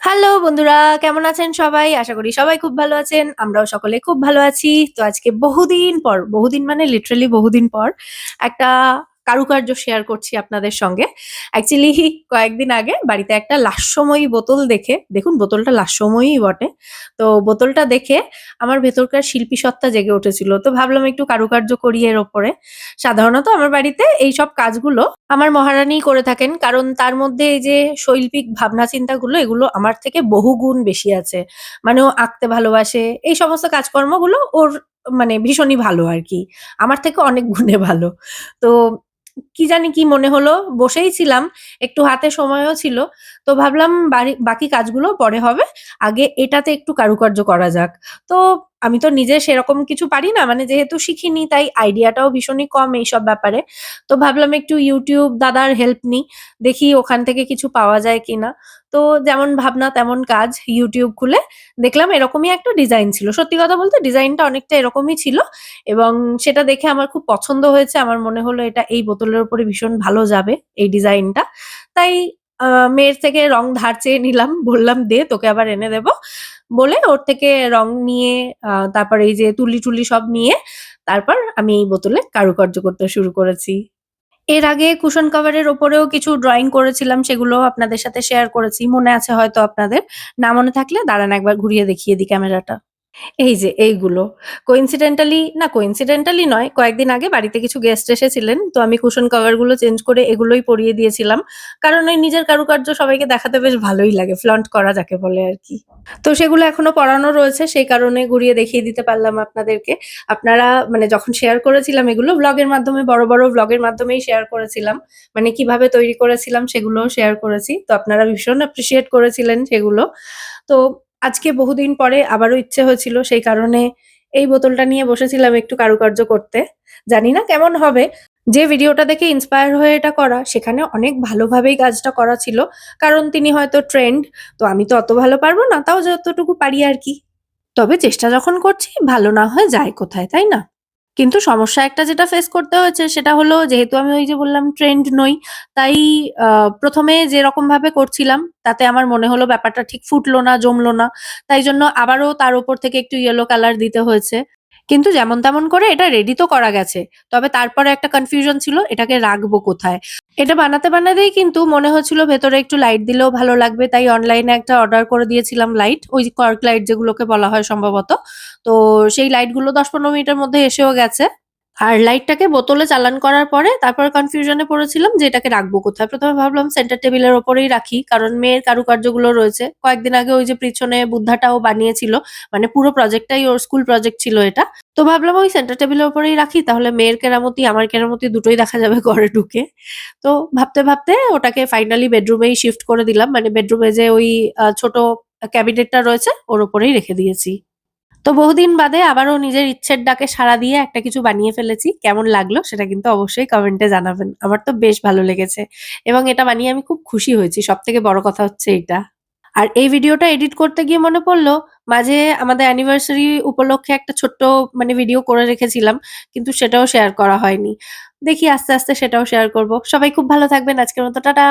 Hello বন্ধুরা, কেমন আছেন সবাই? আশা করি সবাই খুব ভালো আছেন। আমরাও সকলে খুব ভালো আছি। তো আজকে বহুদিন পর, বহুদিন মানে লিটারালি বহুদিন পর একটা কারুকার্য শেয়ার করছি আপনাদের সঙ্গে। অ্যাকচুয়ালি কয়েকদিন আগে বাড়িতে একটা লাস্যময়ী বোতল দেখে, দেখুন বোতলটা লাস্যময়ীই বটে। তো বোতলটা দেখে আমার ভেতরকার শিল্পী সত্তা জেগে উঠেছিল। তো ভাবলাম একটু কারুকার্য করি এর ওপরে। সাধারণত আমার বাড়িতে এইসব কাজগুলো আমার মহারানীই করে থাকেন। কারণ তার মধ্যে এই যে শৈল্পিক ভাবনা চিন্তাগুলো এগুলো আমার থেকে বহুগুণ বেশি আছে। মানে ও আঁকতে ভালোবাসে। এই সমস্ত কাজকর্মগুলো ওর মানে ভীষণই ভালো আরকি। আমার থেকে অনেক গুণে ভালো। তো কি জানি কি মনে হলো, বসেই ছিলাম, একটু হাতে সময়ও ছিল। তো ভাবলাম বাকি কাজগুলো পরে হবে। আগে এটাতে একটু কারুকার্য করা যাক। তো আমি তো নিজে সেরকম কিছু পারি না। মানে যেহেতু শিখিনি তাই আইডিয়াটাও ভীষণই কম এইসব ব্যাপারে। তো ভাবলাম একটু YouTube দাদার হেল্প নিই। দেখি ওখান থেকে কিছু পাওয়া যায় কিনা। তো যেমন ভাবনা তেমন কাজ। YouTube খুলে দেখলাম এরকমই একটা ডিজাইন ছিল। সত্যি কথা বলতে ডিজাইনটা অনেকটা এরকমই ছিল এবং সেটা দেখে আমার খুব পছন্দ হয়েছে। আমার মনে হলো এটা এই বোতলের উপরে ভীষণ ভালো যাবে এই ডিজাইনটা। তাই আ মেয়ের থেকে রং ধার চেয়ে নিলাম। বললাম, "দে তোকে আবার এনে দেব।" বলে ওর থেকে রং নিয়ে তারপর এই যে তুলি-টুলি সব নিয়ে তারপর আমি এই বোতলে কারুকার্য করতে শুরু করেছি। এর আগে কুশন কভারের ওপরেও কিছু ড্রইং করেছিলাম, সেগুলোও আপনাদের সাথে শেয়ার করেছি। মনে আছে হয়তো আপনাদের। না মনে থাকলে দাঁড়ান একবার ঘুরিয়ে দেখিয়ে দিই ক্যামেরাটা। এই যে এইগুলো। কোইন্সিডেন্টালি নয়, কয়েকদিন আগে বাড়িতে কিছু গেস্ট এসেছিলেন। তো আমি কুশন কভার গুলো চেঞ্জ করে এগুলোই পরিয়ে দিয়েছিলাম। কারণ ওই নিজের কারুকার্য সবাইকে দেখাতে বেশ ভালোই লাগে। ফ্লন্ট করা যাকে বলে আরকি। তো সেগুলো এখনো পড়ানো রয়েছে, সেই কারণে ঘুরিয়ে দেখিয়ে দিতে পারলাম আপনাদেরকে। আপনারা মানে যখন শেয়ার করেছিলাম এগুলো ভ্লগের মাধ্যমে, বড় ভ্লগের মাধ্যমেই শেয়ার করেছিলাম। মানে কিভাবে তৈরি করেছিলাম সেগুলোও শেয়ার করেছি। তো আপনারা ভীষণ অ্যাপ্রিশিয়েট করেছিলেন সেগুলো। তো আজকে বহুদিন পরে আবারও ইচ্ছে হয়েছিল, সেই কারণে এই বোতলটা নিয়ে বসেছিলাম একটু কারুকার্য করতে। জানি না কেমন হবে। যে ভিডিওটা দেখে ইন্সপায়ার হয়ে এটা করা, সেখানে অনেক ভালোভাবেই কাজটা করা ছিল। কারণ তিনি হয়তো ট্রেন্ড। তো আমি তো অত ভালো পারব না, তাও যতটুকু পারি আরকি। তবে চেষ্টা যখন করছি ভালো না হয়ে যায় কোথায়, তাই না? কিন্তু সমস্যা একটা যেটা ফেস করতে হয়েছে সেটা হলো, যেহেতু আমি ওই যে বললাম ট্রেন্ড নই, তাই আ ১ম এ যেরকমভাবে করছিলাম তাতে আমার মনে হলো ব্যাপারটা ঠিক ফুটলো না, জমলো না। তাই জন্য আবারও তার উপর থেকে একটু ইয়েলো কালার দিতে হয়েছে। কিন্তু যেমন তেমন করে এটা রেডি তো করা গেছে। তবে তারপরে একটা কনফিউশন ছিল এটাকে রাখবো কোথায়? এটা বানাতেই কিন্তু মনে হচ্ছিল ভেতরে একটু লাইট দিলেও ভালো লাগবে। তাই অনলাইনে একটা অর্ডার করে দিয়েছিলাম লাইট। ওই যে কর্ক লাইট যেগুলোকে বলা হয় সম্ভবত। তো সেই লাইটগুলো ১০-১৫ মিনিটের মধ্যে এসেও গেছে। আর লাইটটাকে বোতলে চালান করার পরে তারপর কনফিউশন এ পড়েছিলাম যে এটাকে রাখবো কোথায়? ১ম এ ভাবলাম সেন্টার টেবিলের ওপরেই রাখি। কারণ মেয়ের কারুকার্যগুলো রয়েছে। কয়েকদিন আগে ওই যে পিছনে বুদ্ধাটাও বানিয়েছিল। মানে পুরো প্রজেক্টটাই ওর স্কুল প্রজেক্ট ছিল এটা। তো ভাবলাম ওই সেন্টার টেবিলের উপরেই রাখি। তাহলে মেয়ের কেরামতি, আমার কেরামতি দুটোই দেখা যাবে ঘরে ঢুকে। তো ভাবতে ওটাকে ফাইনালি বেডরুমেই শিফট করে দিলাম। মানে বেডরুমে যে ওই ছোট ক্যাবিনেটটা রয়েছে ওর উপরেই রেখে দিয়েছি। তো বহুদিন বাদে আবারও নিজের ইচ্ছের ডাকে সাড়া দিয়ে একটা কিছু বানিয়ে ফেলেছি। কেমন লাগলো সেটা কিন্তু অবশ্যই কমেন্টে জানাবেন। আমার তো বেশ ভালো লেগেছে এবং এটা বানিয়ে আমি খুব খুশি হয়েছি। সবথেকে বড় কথা হচ্ছে এইটা। আর এই ভিডিওটা এডিট করতে গিয়ে মনে পড়লো, মাঝে আমাদের অ্যানিভার্সারি উপলক্ষে একটা ছোট্ট মানে ভিডিও করে রেখেছিলাম। কিন্তু সেটাও শেয়ার করা হয়নি। দেখি আস্তে সেটাও শেয়ার করব। সবাই খুব ভালো থাকবেন। আজকের মতো টাটা।